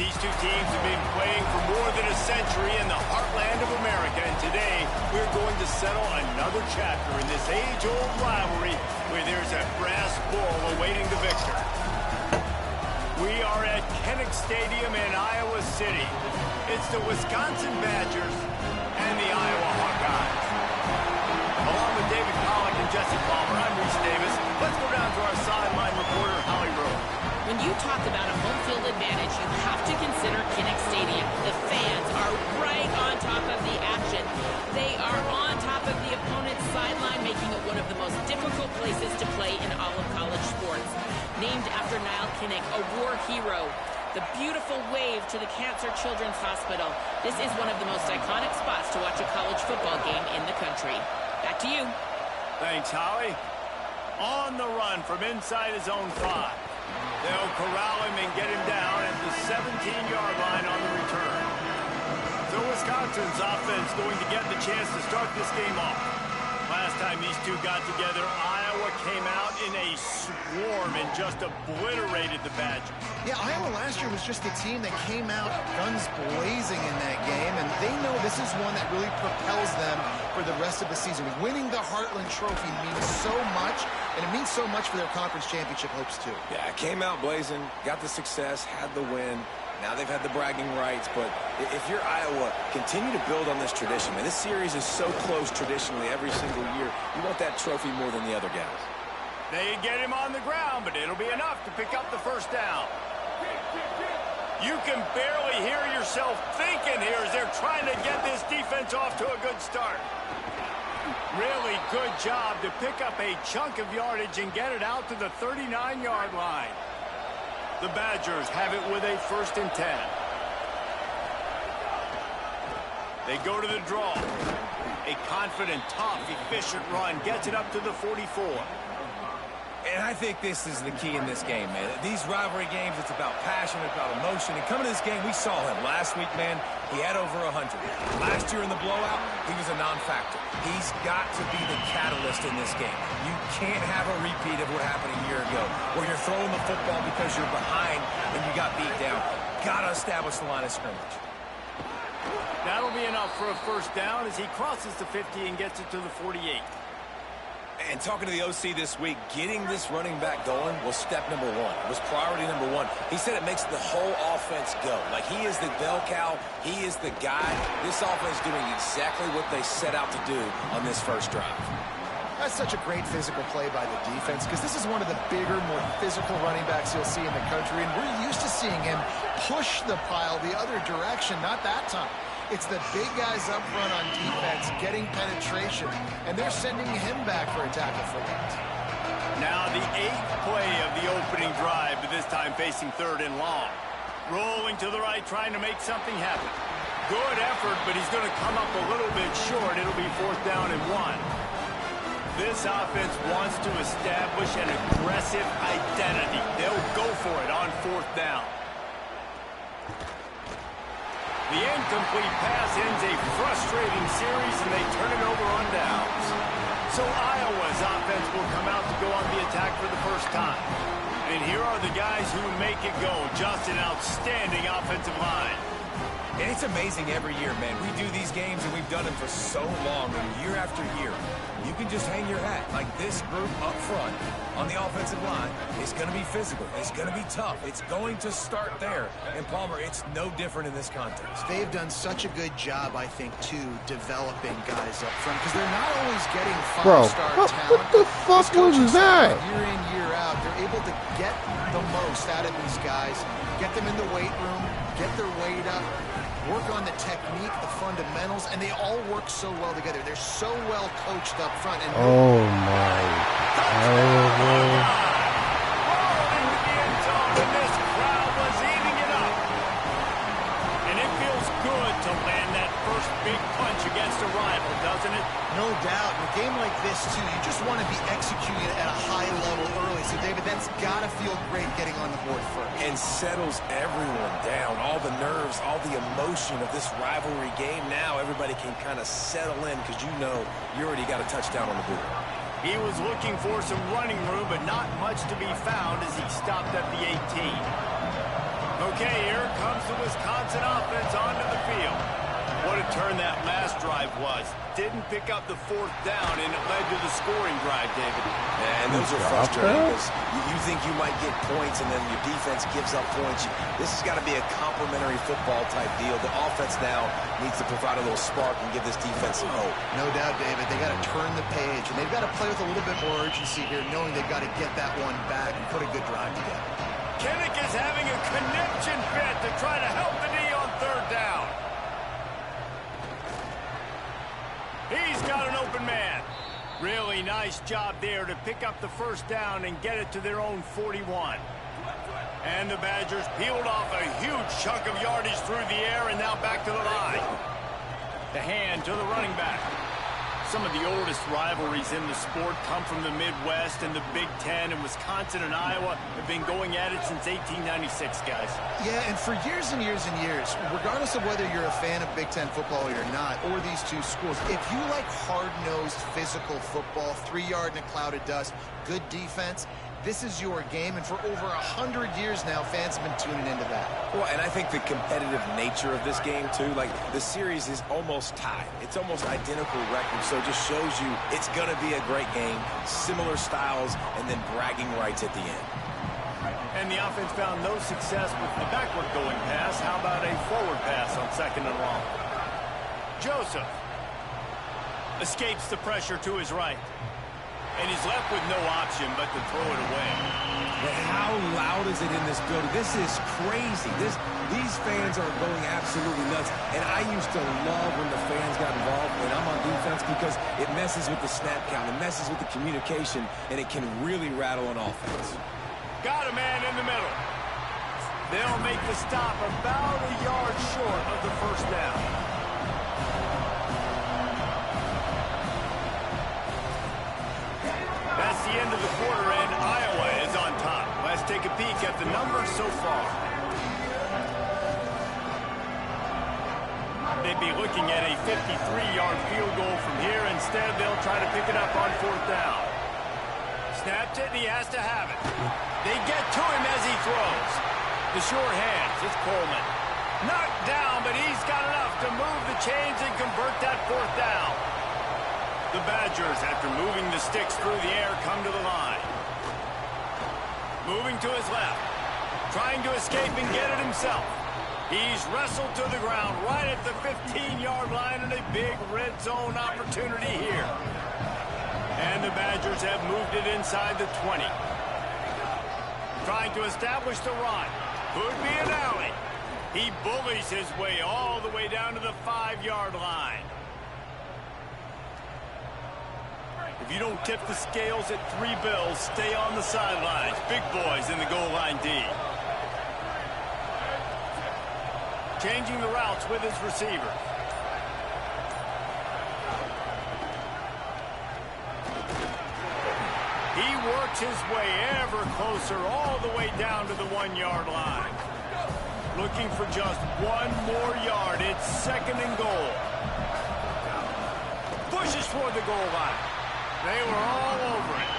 These two teams have been playing for more than a century in the heartland of America, and today we're going to settle another chapter in this age-old rivalry where there's a brass bull awaiting the victor. We are at Kinnick Stadium in Iowa City. It's the Wisconsin Badgers and the Iowa Hawkeyes. Along with David Pollack and Jesse Palmer, I'm Reese Davis. Let's go down to our sideline reporter, Holly Rowe. When you talk about a home field advantage, you have to consider Kinnick Stadium. The fans are right on top of the action. They are on top of the opponent's sideline, making it one of the most difficult places to play in all of college sports. Named after Niall Kinnick, a war hero. The beautiful wave to the Cancer Children's Hospital. This is one of the most iconic spots to watch a college football game in the country. Back to you. Thanks, Holly. On the run from inside his own 5. They'll corral him and get him down at the 17-yard line on the return. So Wisconsin's offense going to get the chance to start this game off. Last time these two got together, Iowa came out in a swarm and just obliterated the Badgers. Yeah, Iowa last year was just the team that came out guns blazing in that game, and they know this is one that really propels them for the rest of the season. Winning the Heartland Trophy means so much, and it means so much for their conference championship hopes, too. Yeah, came out blazing, got the success, had the win. Now they've had the bragging rights, but if you're Iowa, continue to build on this tradition. Man, this series is so close traditionally every single year. You want that trophy more than the other guys. They get him on the ground, but it'll be enough to pick up the first down. You can barely hear yourself thinking here as they're trying to get this defense off to a good start. Really good job to pick up a chunk of yardage and get it out to the 39-yard line. The Badgers have it with a 1st and 10. They go to the draw. A confident, tough, efficient run gets it up to the 44. And I think this is the key in this game, man. These rivalry games, it's about passion, it's about emotion. And coming to this game, we saw him last week, man. He had over 100. Last year in the blowout, he was a non-factor. He's got to be the catalyst in this game. You can't have a repeat of what happened a year ago, where you're throwing the football because you're behind and you got beat down. Got to establish the line of scrimmage. That'll be enough for a first down as he crosses the 50 and gets it to the 48. And talking to the OC this week, getting this running back going was step number 1. It was priority number 1. He said it makes the whole offense go. Like, he is the bell cow. He is the guy. This offense is doing exactly what they set out to do on this first drive. That's such a great physical play by the defense, because this is one of the bigger, more physical running backs you'll see in the country, and we're used to seeing him push the pile the other direction. Not that time. It's the big guys up front on defense getting penetration, and they're sending him back for a tackle for that. Now the 8th play of the opening drive, but this time facing 3rd and long. Rolling to the right, trying to make something happen. Good effort, but he's going to come up a little bit short. It'll be 4th down and 1. This offense wants to establish an aggressive identity. They'll go for it on 4th down. The incomplete pass ends a frustrating series, and they turn it over on downs. So Iowa's offense will come out to go on the attack for the first time. And here are the guys who make it go. Just an outstanding offensive line. And it's amazing every year, man. We do these games, and we've done them for so long, and year after year. You can just hang your hat. Like, this group up front on the offensive line is going to be physical. It's going to be tough. It's going to start there. And, Palmer, it's no different in this context. They've done such a good job, I think, too, developing guys up front, because they're not always getting five-star talent. What the fuck was that? Year in, year out, they're able to get the most out of these guys, get them in the weight room, get their weight up, work on the technique, the fundamentals, and they all work so well together. They're so well coached up front. And oh my! This crowd was eating it up, and it feels good to land that first big punch against a rival, doesn't it? No doubt. In a game like this, too, you just want to be executing at a high level early. So, David, that's got to feel great getting on the board first. And settles everyone down. All the nerves, all the emotion of this rivalry game. Now everybody can kind of settle in because you know you already got a touchdown on the board. He was looking for some running room, but not much to be found as he stopped at the 18. Okay, here comes the Wisconsin offense onto the field. What a turn that last drive was. Didn't pick up the fourth down, and it led to the scoring drive, David. And those are frustrating because you think you might get points, and then your defense gives up points. This has got to be a complementary football type deal. The offense now needs to provide a little spark and give this defense some hope. No doubt, David. They got to turn the page, and they've got to play with a little bit more urgency here, knowing they've got to get that one back and put a good drive together. Kinnick is having a connection fit to try to help the knee on third down. He's got an open man. Really nice job there to pick up the first down and get it to their own 41. And the Badgers peeled off a huge chunk of yardage through the air and now back to the line. The hand to the running back. Some of the oldest rivalries in the sport come from the Midwest, and the Big Ten, and Wisconsin and Iowa have been going at it since 1896, guys. Yeah, and for years and years and years, regardless of whether you're a fan of Big Ten football or not, or these two schools, if you like hard-nosed physical football, 3-yard in a cloud of dust, good defense, this is your game, and for over 100 years now, fans have been tuning into that. Well, and I think the competitive nature of this game, too, like the series is almost tied. It's almost identical records, so it just shows you it's going to be a great game, similar styles, and then bragging rights at the end. And the offense found no success with the backward going pass. How about a forward pass on second and long? Joseph escapes the pressure to his right. And he's left with no option but to throw it away. But how loud is it in this building? This is crazy. These fans are going absolutely nuts. And I used to love when the fans got involved when I'm on defense because it messes with the snap count. It messes with the communication, and it can really rattle an offense. Got a man in the middle. They'll make the stop about a yard short of the first down. That's the end of the quarter, and Iowa is on top. Let's take a peek at the numbers so far. They'd be looking at a 53-yard field goal from here. Instead, they'll try to pick it up on fourth down. Snapped it, and he has to have it. They get to him as he throws. The sure hands, it's Coleman. Knocked down, but he's got enough to move the chains and convert that fourth down. The Badgers, after moving the sticks through the air, come to the line. Moving to his left. Trying to escape and get it himself. He's wrestled to the ground right at the 15-yard line, and a big red zone opportunity here. And the Badgers have moved it inside the 20. Trying to establish the run. Could be an alley. He bullies his way all the way down to the 5-yard line. If you don't tip the scales at 3 bills, stay on the sidelines. Big boys in the goal line D. Changing the routes with his receiver. He works his way ever closer all the way down to the 1-yard line. Looking for just 1 more yard. It's second and goal. Pushes toward the goal line. They were all over it.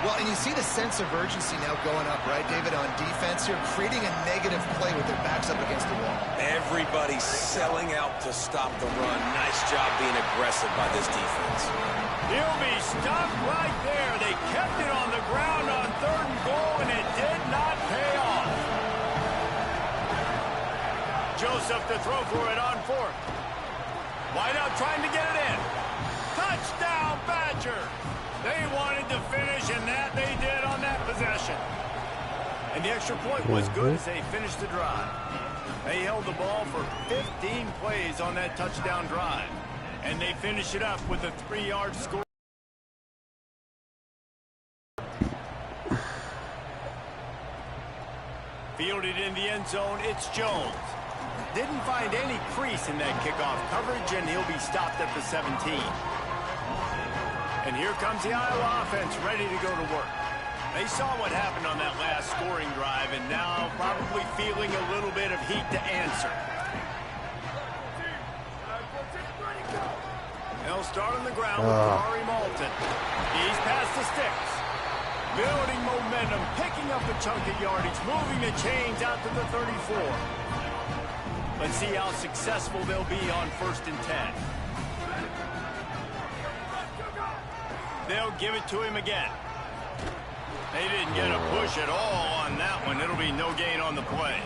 Well, and you see the sense of urgency now going up, right, David, on defense here, creating a negative play with their backs up against the wall. Everybody's selling out to stop the run. Nice job being aggressive by this defense. He'll be stopped right there. They kept it on the ground on third and goal, and it did not pay off. Joseph to throw for it on fourth. Wideout trying to get it in. Touchdown, Badger! They wanted to finish, and that they did on that possession. And the extra point was good as they finished the drive. They held the ball for 15 plays on that touchdown drive. And they finish it up with a 3-yard score. Fielded in the end zone, it's Jones. Didn't find any crease in that kickoff coverage, and he'll be stopped at the 17. And here comes the Iowa offense ready to go to work. They saw what happened on that last scoring drive, and now probably feeling a little bit of heat to answer. They'll start on the ground with Mari Malton. He's past the sticks. Building momentum, picking up a chunk of yardage, moving the chains out to the 34. Let's see how successful they'll be on 1st and 10. They'll give it to him again. They didn't get a push at all on that one. It'll be no gain on the play.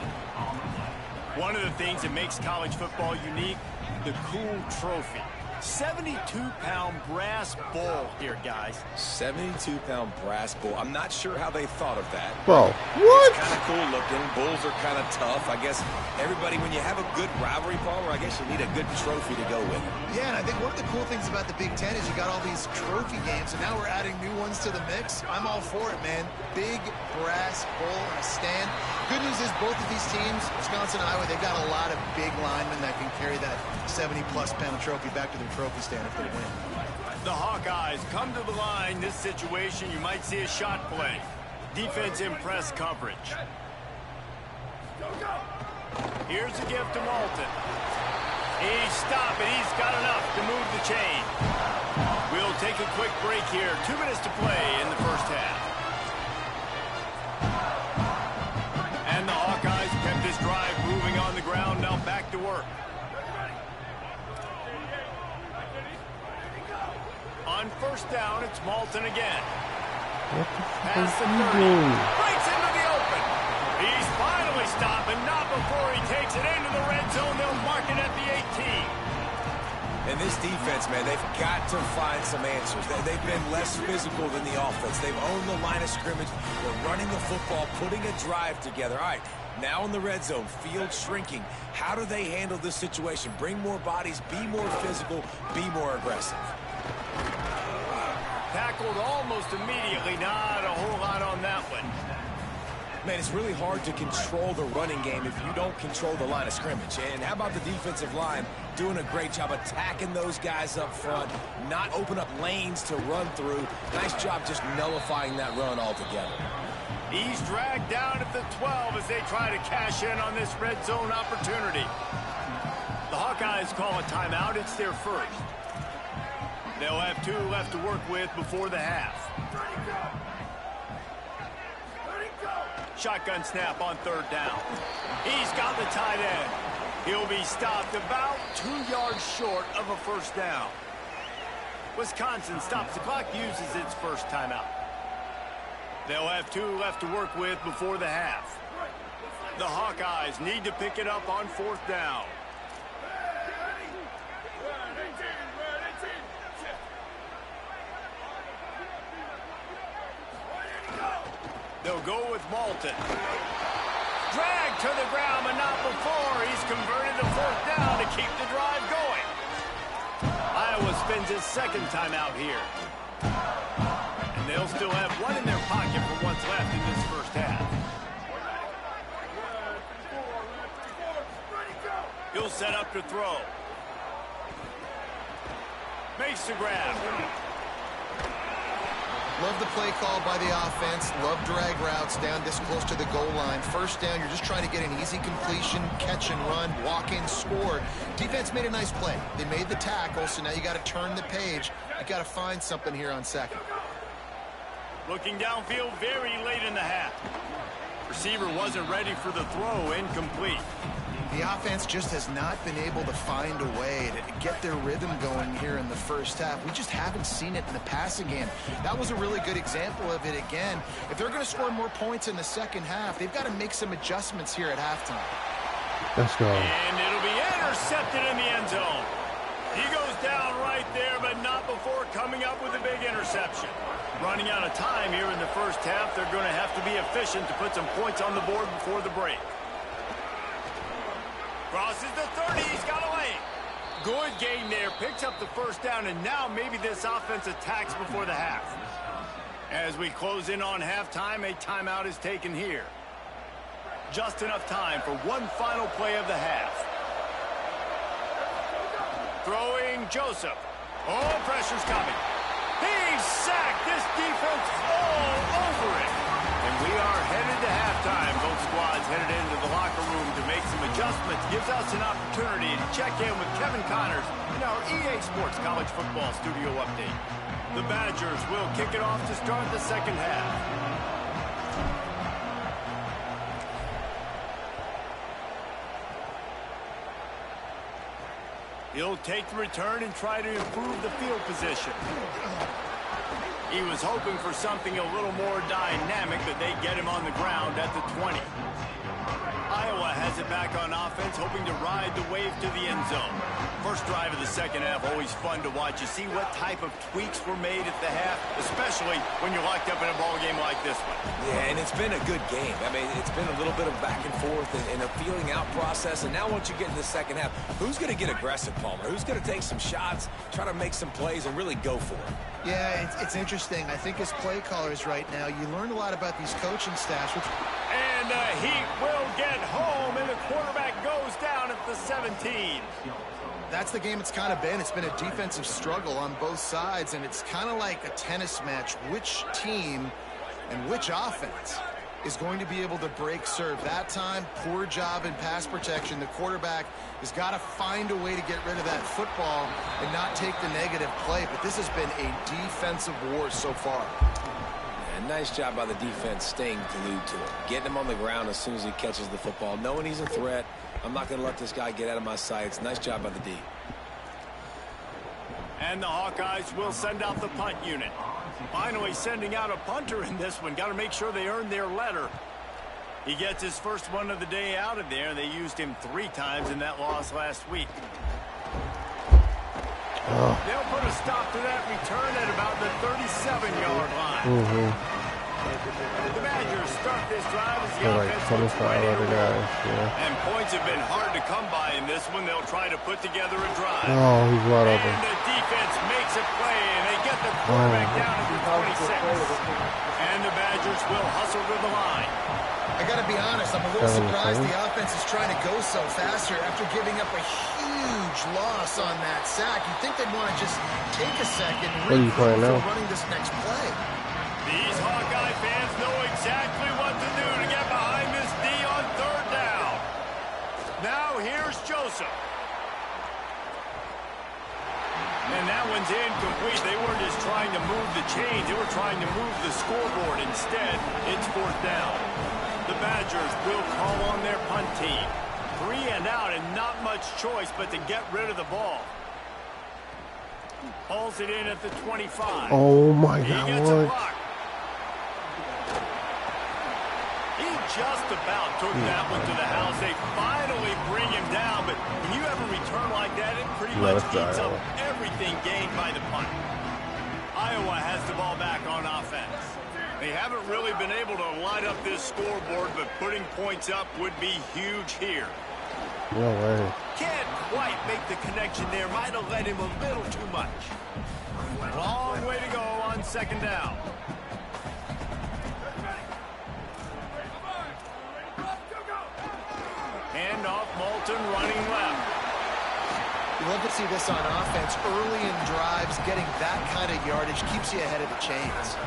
One of the things that makes college football unique, the cool trophy. 72-pound brass bowl here, guys. 72-pound brass bowl. I'm not sure how they thought of that. Bro, what? It's kind of cool looking. Bulls are kind of tough. I guess everybody, when you have a good rivalry, Palmer, I guess you need a good trophy to go with it. Yeah, and I think one of the cool things about the Big Ten is you got all these trophy games, and now we're adding new ones to the mix. I'm all for it, man. Big brass bowl and a stand. Good news is both of these teams, Wisconsin and Iowa, they've got a lot of big linemen that can carry that 70-plus pound trophy back to their trophy stand if they win. The Hawkeyes come to the line. This situation, you might see a shot play. Defense in press coverage. Here's a gift to Walton. He's stopping. He's got enough to move the chain. We'll take a quick break here. 2 minutes to play in the first half. And the Hawkeyes kept this drive moving on the ground. Now back to work. On 1st down, it's Walton again. Past the 30. Breaks into the open. He's finally stopping. Not before he takes it into the red zone. They'll mark it at the 18. And this defense, man, they've got to find some answers. They've been less physical than the offense. They've owned the line of scrimmage. They're running the football, putting a drive together. All right, now in the red zone, field shrinking. How do they handle this situation? Bring more bodies, be more physical, be more aggressive. Tackled almost immediately. Not a whole lot on that one. Man, it's really hard to control the running game if you don't control the line of scrimmage. And how about the defensive line doing a great job attacking those guys up front, not open up lanes to run through. Nice job just nullifying that run altogether. He's dragged down at the 12 as they try to cash in on this red zone opportunity. The Hawkeyes call a timeout. It's their first. They'll have 2 left to work with before the half. Shotgun snap on 3rd down. He's got the tight end. He'll be stopped about 2 yards short of a 1st down. Wisconsin stops the clock, uses its first timeout. They'll have 2 left to work with before the half. The Hawkeyes need to pick it up on 4th down. They'll go with Walton. Drag to the ground, but not before. He's converted to 4th down to keep the drive going. Iowa spends his 2nd timeout here. And they'll still have 1 in their pocket for what's left in this first half. He'll set up to throw. Makes the grab. Love the play call by the offense. Love drag routes down this close to the goal line. 1st down, you're just trying to get an easy completion, catch and run, walk in, score. Defense made a nice play. They made the tackle, so now you got to turn the page. You got to find something here on 2nd. Looking downfield very late in the half. Receiver wasn't ready for the throw, incomplete. The offense just has not been able to find a way to get their rhythm going here in the first half. We just haven't seen it in the passing game. That was a really good example of it again. If they're going to score more points in the second half, they've got to make some adjustments here at halftime. Let's go. And it'll be intercepted in the end zone. He goes down right there, but not before coming up with a big interception. Running out of time here in the first half, they're going to have to be efficient to put some points on the board before the break. Crosses the 30, he's got a lane. Good gain there, picks up the 1st down, and now maybe this offense attacks before the half. As we close in on halftime, a timeout is taken here. Just enough time for one final play of the half. Throwing Joseph. Oh, pressure's coming. He's sacked. This defense all over it. And we are headed to halftime. Both squads headed into the locker room to make some adjustments gives us an opportunity to check in with Kevin Connors in our EA Sports College Football Studio Update. The Badgers will kick it off to start the second half. He'll take the return and try to improve the field position. He was hoping for something a little more dynamic, but they get him on the ground at the 20. Iowa has it back on offense, hoping to ride the wave to the end zone. First drive of the second half, always fun to watch. You see what type of tweaks were made at the half, especially when you're locked up in a ball game like this one. Yeah, and it's been a good game. I mean, it's been a little bit of back and forth and a feeling out process. And now once you get in the second half, who's going to get aggressive, Palmer? Who's going to take some shots, try to make some plays, and really go for it? Yeah, it's interesting. I think as play callers right now, you learn a lot about these coaching staffs. And the Heat will get home, and the quarterback goes down at the 17. That's the game it's kind of been. It's been a defensive struggle on both sides, and it's kind of like a tennis match. Which team and which offense is going to be able to break serve? That time, poor job in pass protection. The quarterback has got to find a way to get rid of that football and not take the negative play. But this has been a defensive war so far. And nice job by the defense staying glued to him, getting him on the ground as soon as he catches the football, knowing he's a threat. I'm not going to let this guy get out of my sights. Nice job by the D. And the Hawkeyes will send out the punt unit. Finally sending out a punter in this one. Got to make sure they earn their letter. He gets his first one of the day out of there. They used him 3 times in that loss last week. They'll put a stop to that return at about the 37-yard line. The Badgers start this drive as the offense looks right and points have been hard to come by in this one. They'll try to put together a drive. Oh, he's wide open. And the defense makes a play, and they get the quarterback down at the 26. And the Badgers will hustle to the line. I got to be honest, I'm a little surprised the offense is trying to go so fast here after giving up a huge loss on that sack. You'd think they'd want to just take a second and running this next play. These Hawkeye fans know exactly what to do to get behind this D on third down. Now here's Joseph. And that one's incomplete. They weren't just trying to move the chains. They were trying to move the scoreboard. Instead, it's fourth down. The Badgers will call on their punt team. 3 and out and not much choice but to get rid of the ball. Pulls it in at the 25. Oh, my God. He gets a block. He just about took that one to the house. They finally bring him down, but when you have a return like that, it pretty much eats up everything gained by the punt. Iowa has the ball back on offense. They haven't really been able to light up this scoreboard, but putting points up would be huge here. No way. Can't quite make the connection there. Might have led him a little too much. Long way to go on second down. Hand off, Moulton running left. You love to see this on offense. Early in drives, getting that kind of yardage keeps you ahead of the chains.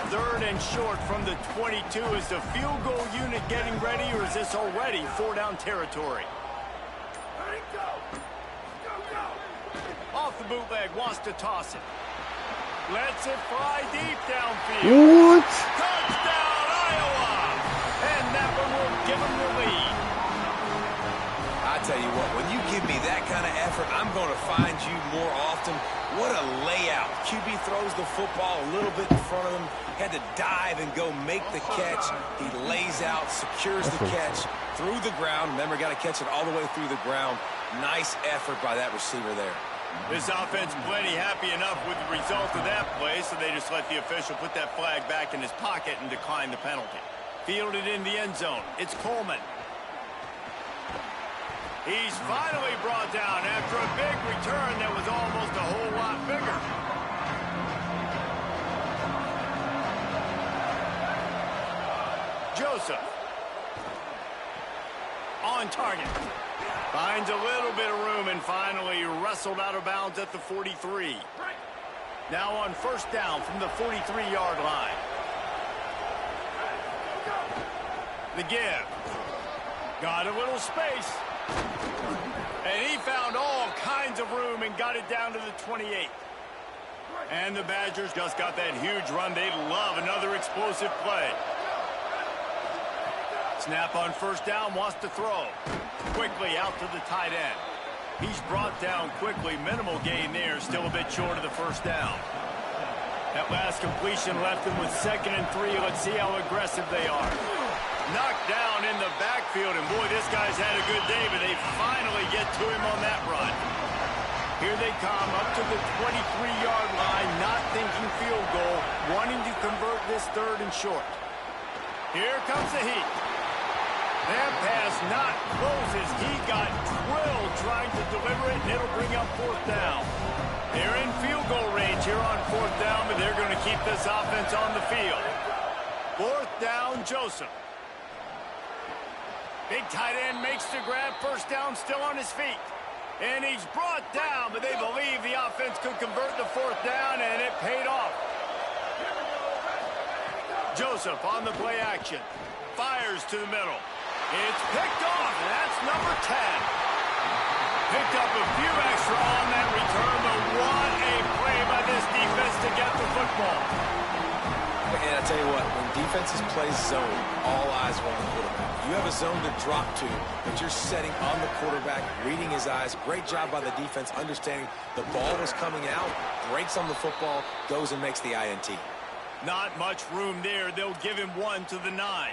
Third and short from the 22. Is the field goal unit getting ready, or is this already 4-down territory? Off the bootleg, wants to toss it. Lets it fly deep downfield. What? Touchdown, Iowa! And that one will give them the lead. I tell you what, when you give me that kind of effort, I'm going to find you more often. What a layout. QB throws the football a little bit in front of him. Had to dive and go make the catch. He lays out, secures the catch through the ground. Remember, got to catch it all the way through the ground. Nice effort by that receiver there. This offense plenty happy enough with the result of that play, so they just let the official put that flag back in his pocket and decline the penalty. Fielded in the end zone. It's Coleman. He's finally brought down after a big return that was almost a whole lot bigger. Joseph. On target. Finds a little bit of room and finally wrestled out of bounds at the 43. Now on first down from the 43-yard line. The give. Got a little space. And he found all kinds of room and got it down to the 28. And the Badgers just got that huge run. They love another explosive play. Snap on first down, wants to throw. Quickly out to the tight end. He's brought down quickly. Minimal gain there, still a bit short of the first down. That last completion left him with 2nd and 3. Let's see how aggressive they are. Knocked down in the backfield, and boy, this guy's had a good day, but they finally get to him on that run. Here they come up to the 23-yard line, not thinking field goal, wanting to convert this 3rd and short. Here comes the heat. That pass not closes. He got drilled trying to deliver it, and it'll bring up 4th down. They're in field goal range here on 4th down, but they're going to keep this offense on the field. 4th down, Joseph. Big tight end makes the grab. First down, still on his feet. And he's brought down, but they believe the offense could convert the 4th down, and it paid off. Joseph on the play action. Fires to the middle. It's picked off, and that's number 10. Picked up a few extra on that return, but what a play by this defense to get the football. And I tell you what, when defenses play zone, all eyes are on the quarterback. You have a zone to drop to, but you're setting on the quarterback, reading his eyes. Great job by the defense, understanding the ball was coming out, breaks on the football, goes and makes the INT. Not much room there. They'll give him 1 to the 9.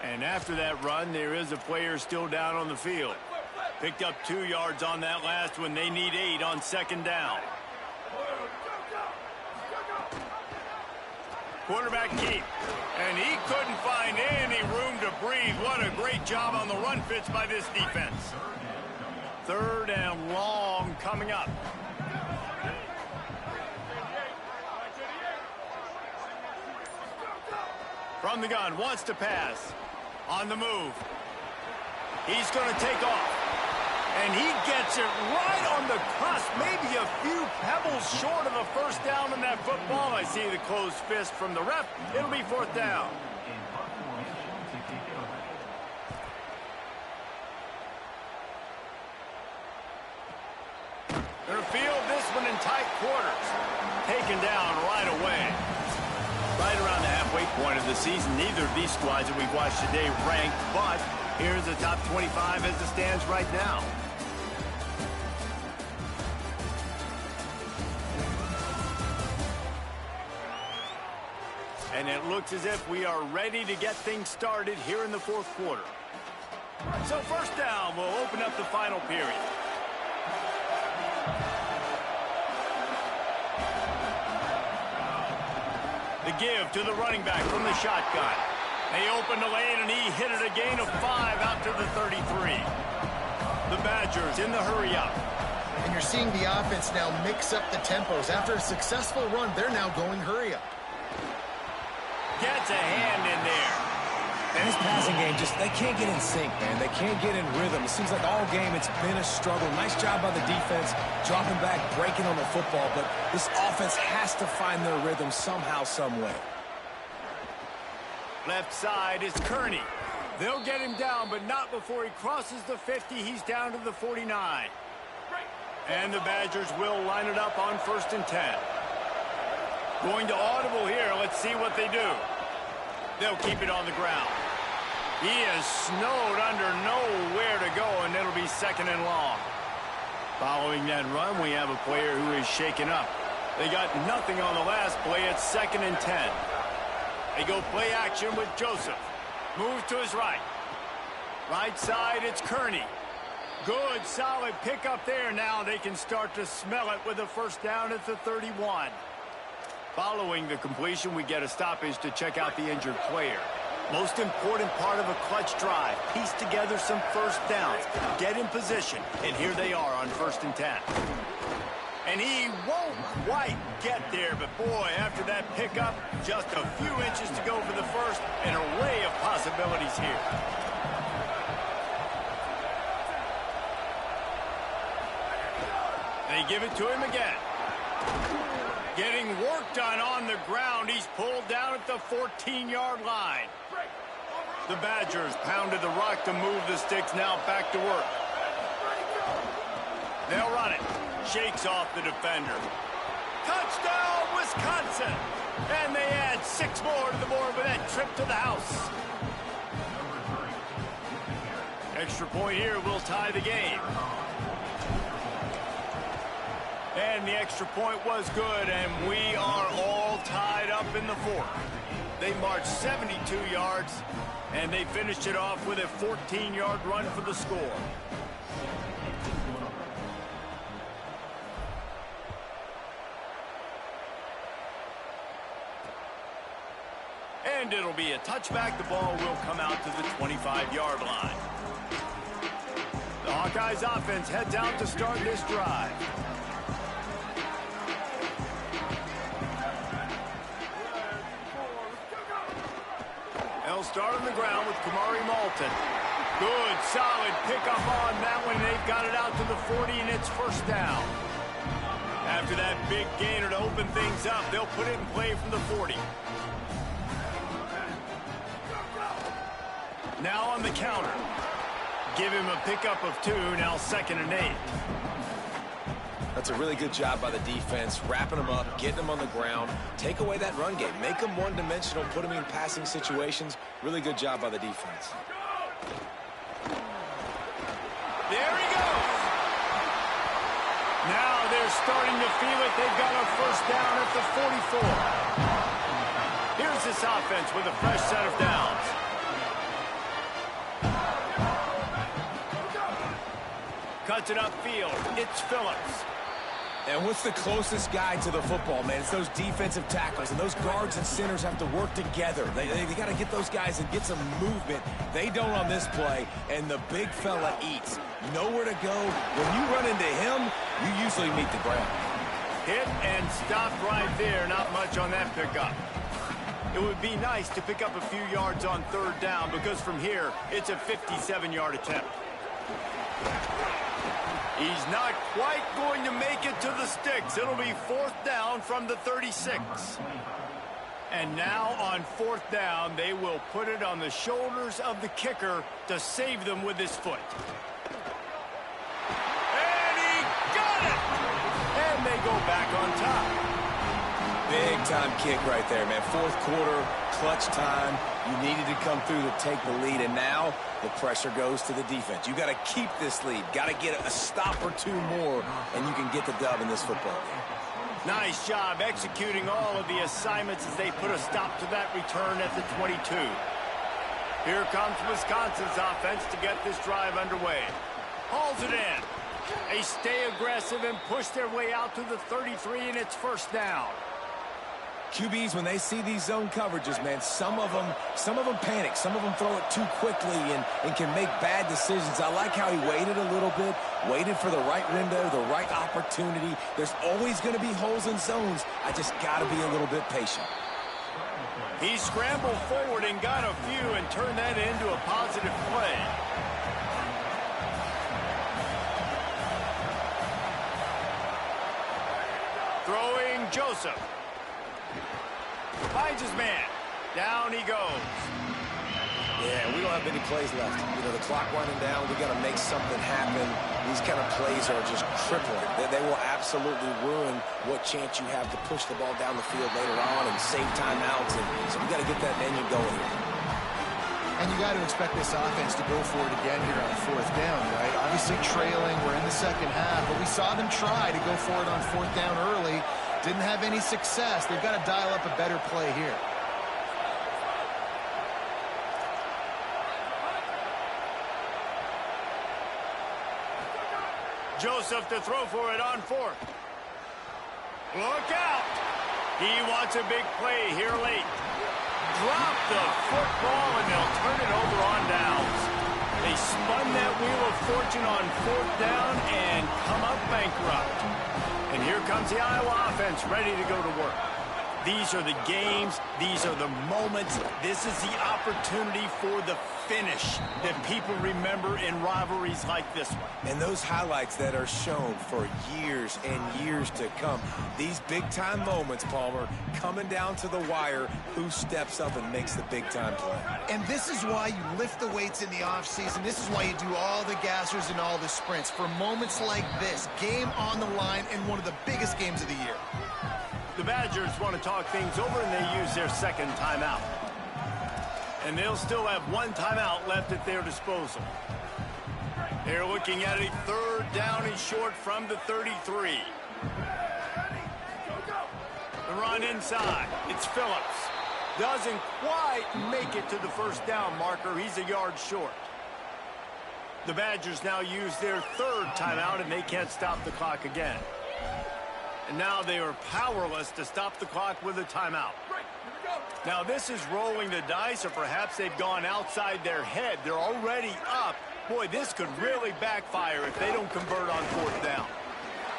And after that run, there is a player still down on the field. Picked up 2 yards on that last one. They need 8 on 2nd down. Quarterback keep. And he couldn't find any room to breathe. What a great job on the run fits by this defense. 3rd and long coming up. From the gun, wants to pass. On the move. He's going to take off. And he gets it right on the cusp. Maybe a few pebbles short of a first down in that football. I see the closed fist from the ref. It'll be 4th down. They'll field this one in tight quarters. Taken down right away. Right around the halfway point of the season, neither of these squads that we've watched today ranked, but here's the top 25 as it stands right now. And it looks as if we are ready to get things started here in the 4th quarter. So 1st down will open up the final period. The give to the running back from the shotgun. They opened the lane, and he hit it a gain of 5 out to the 33. The Badgers in the hurry-up. And you're seeing the offense now mix up the tempos. After a successful run, they're now going hurry-up. Gets a hand in there. And his passing game, they can't get in sync, man. They can't get in rhythm. It seems like all game it's been a struggle. Nice job by the defense, dropping back, breaking on the football, but this offense has to find their rhythm somehow, some way. Left side is Kearney. They'll get him down, but not before he crosses the 50. He's down to the 49. And the Badgers will line it up on 1st and 10. Going to audible here. Let's see what they do. They'll keep it on the ground. He is snowed under, nowhere to go, and it'll be 2nd and long. Following that run, we have a player who is shaken up. They got nothing on the last play. It's 2nd and 10. They go play action with Joseph. Moves to his right. Right side, it's Kearney. Good, solid pickup there. Now they can start to smell it with a 1st down at the 31. Following the completion, we get a stoppage to check out the injured player. Most important part of a clutch drive. Piece together some 1st downs. Get in position. And here they are on 1st and 10. And he won't quite get there, but boy, after that pickup, just a few inches to go for the 1st. An array of possibilities here. They give it to him again. Getting work done on the ground. He's pulled down at the 14-yard line. The Badgers pounded the rock to move the sticks, now back to work. They'll run it. Shakes off the defender. Touchdown, Wisconsin! And they add 6 more to the board with that trip to the house. Extra point here will tie the game. And the extra point was good, and we are all tied up in the fourth. They marched 72 yards, and they finished it off with a 14-yard run for the score. And it'll be a touchback. The ball will come out to the 25-yard line. The Hawkeyes offense heads out to start this drive. They'll start on the ground with Kamari Malton. Good, solid pickup on that one. They've got it out to the 40, and it's first down. After that big gainer to open things up, they'll put it in play from the 40. Now on the counter. Give him a pickup of 2, now 2nd and 8. That's a really good job by the defense, wrapping them up, getting them on the ground. Take away that run game. Make them one-dimensional, put them in passing situations. Really good job by the defense. There he goes. Now they're starting to feel it. They've got a first down at the 44. Here's this offense with a fresh set of downs. Cuts it upfield. It's Phillips. And what's the closest guy to the football, man? It's those defensive tackles, and those guards and centers have to work together. They got to get those guys and get some movement. They don't on this play, and the big fella eats. Nowhere to go. When you run into him, you usually meet the ground. Hit and stopped right there. Not much on that pickup. It would be nice to pick up a few yards on 3rd down, because from here, it's a 57-yard attempt. He's not quite going to make it to the sticks. It'll be 4th down from the 36. And now on 4th down, they will put it on the shoulders of the kicker to save them with his foot. And he got it! And they go back on top. Big-time kick right there, man. 4th quarter, clutch time. You needed to come through to take the lead, and now the pressure goes to the defense. You got to keep this lead. Got to get a stop or 2 more, and you can get the dub in this football game. Nice job executing all of the assignments as they put a stop to that return at the 22. Here comes Wisconsin's offense to get this drive underway. Hauls it in. They stay aggressive and push their way out to the 33, and it's first down. QBs, when they see these zone coverages, man, some of them panic. Some of them throw it too quickly and can make bad decisions. I like how he waited a little bit, waited for the right window, the right opportunity. There's always going to be holes in zones. I just got to be a little bit patient. He scrambled forward and got a few and turned that into a positive play. Throwing Joseph. Finds his man. Down he goes. Yeah, we don't have many plays left. You know, the clock running down. We got to make something happen. These kind of plays are just crippling. They will absolutely ruin what chance you have to push the ball down the field later on and save timeouts. And so we got to get that menu going here. And you got to expect this offense to go for it again here on 4th down, right? Obviously trailing. We're in the 2nd half, but we saw them try to go for it on 4th down early. Didn't have any success. They've got to dial up a better play here. Joseph to throw for it on 4th. Look out! He wants a big play here late. Drop the football and they'll turn it over on downs. They spun that wheel of fortune on 4th down and come up bankrupt. And here comes the Iowa offense ready to go to work. These are the games. These are the moments. This is the opportunity for the finish that people remember in rivalries like this one. And those highlights that are shown for years and years to come. These big-time moments, Palmer, coming down to the wire, who steps up and makes the big-time play. And this is why you lift the weights in the offseason. This is why you do all the gassers and all the sprints. For moments like this, game on the line in one of the biggest games of the year. The Badgers want to talk things over, and they use their second timeout. And they'll still have one timeout left at their disposal. They're looking at a third down and short from the 33. The run inside. It's Phillips. Doesn't quite make it to the first down marker. He's a yard short. The Badgers now use their third timeout, and they can't stop the clock again. And now they are powerless to stop the clock with a timeout. Now this is rolling the dice, or perhaps they've gone outside their head. They're already up. Boy, this could really backfire if they don't convert on fourth down.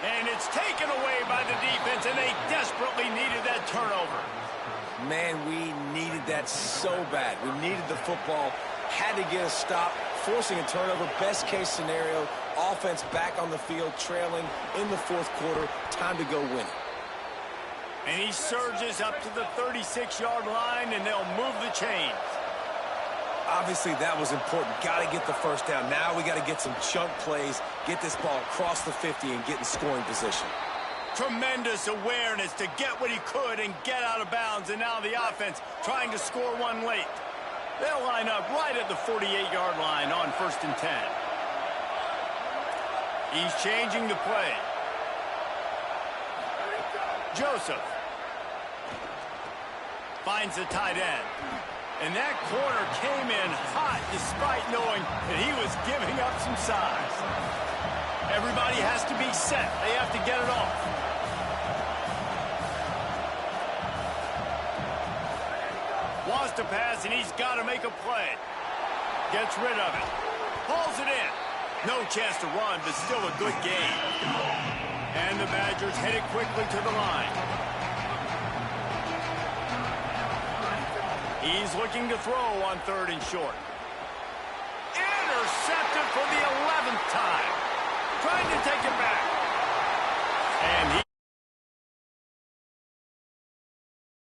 And it's taken away by the defense, and they desperately needed that turnover. Man, we needed that so bad. We needed the football, had to get a stop, forcing a turnover. Best case scenario, offense back on the field, trailing in the fourth quarter. Time to go win it. And he surges up to the 36-yard line, and they'll move the chains. Obviously, that was important. Got to get the first down. Now we got to get some chunk plays, get this ball across the 50 and get in scoring position. Tremendous awareness to get what he could and get out of bounds, and now the offense trying to score one late. They'll line up right at the 48-yard line on 1st and 10. He's changing the play. Joseph finds the tight end. And that corner came in hot despite knowing that he was giving up some size. Everybody has to be set. They have to get it off. Wants to pass, and he's got to make a play. Gets rid of it. Pulls it in. No chance to run, but still a good game. And the Badgers headed quickly to the line. He's looking to throw on 3rd and short. Intercepted!